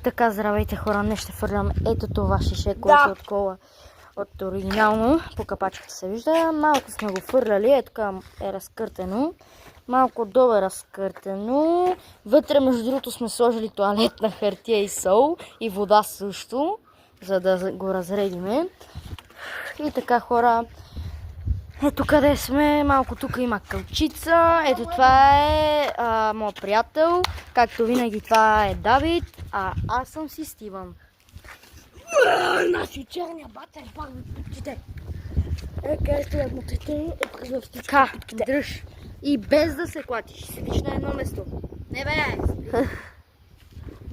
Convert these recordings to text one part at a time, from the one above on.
така, здравейте хора, не ще фърлям ето това шише, което от кола от оригинално. По капачката се вижда. Малко сме го фърляли, ето така е разкъртено. Малко долу е разкъртено. Вътре, между другото, сме сложили тоалетна хартия и сол и вода също, за да го разредиме. И така хора, ето къде сме, малко тук има кълчица, ето това е моят приятел, както винаги това е Давид, а аз съм си Стивън. Наши черния бата е пак в путките. Къде стоят мотите е през в Така, дръж. И без да се клатиш, седиш на едно место. Не бе!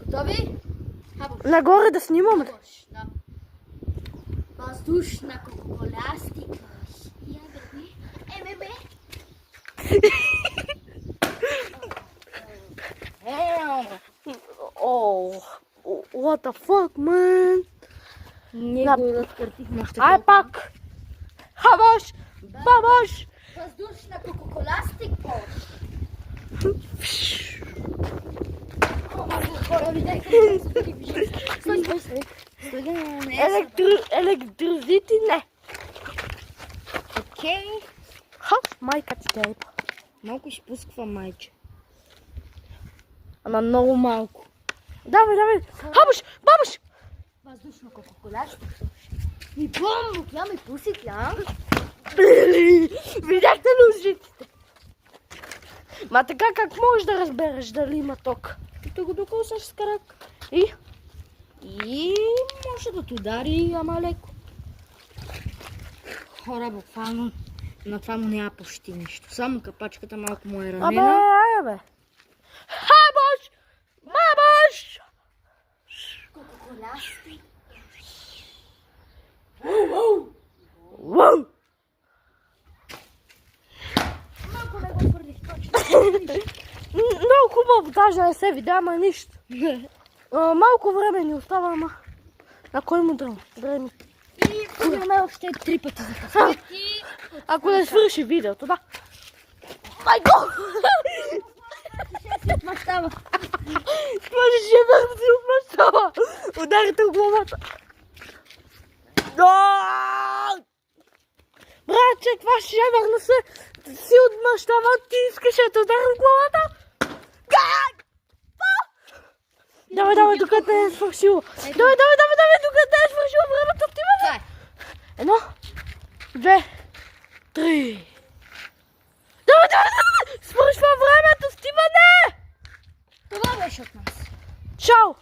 Готови? Нагоре да снимаме. Да. Въздушна кока-колястика. Бебе. What the fuck, man? Ние го разкъртихме още. Ай пак! Хабаш! Бабаш! Въздушна кока-колястика. Хора, видяхте? Стой. Електрозити не. Окей. Ха, майка ти те. Малко изпусква майче. Ама много малко. Давай. Хабаш! Бабаш! Въздушна кока-колястика. И бомбо, я ми пусик, я. Видяхте ли ужитите? Ма така как можеш да разбереш дали има ток? Като го докосаш с крак. И може да те удари, ама леко. Хора, буквално на това му няма почти нищо. Само капачката малко му е ранена. Абе. Хабаш! Бабаш! Кока-колястика. Уау! Малко не го твърдих точно. Много хубаво, даже не се видя, ама нищо. Малко време ни остава, ама на кой му дръм? Време. И фърляме още 3 пъти за кафети. Ако не свърши видеото, да. Майко! Мащаба. Можеш да си отмъщава. Ударите в главата. Братче, това шевърна се си отмъщава, ти искаш да те удари в главата? Давай, докато не е свършило. Давай, докато не е свършило времето, отиваме. 1, 2, 3. Давай! Свършва времето, Стиване! Това беше от нас. Чао!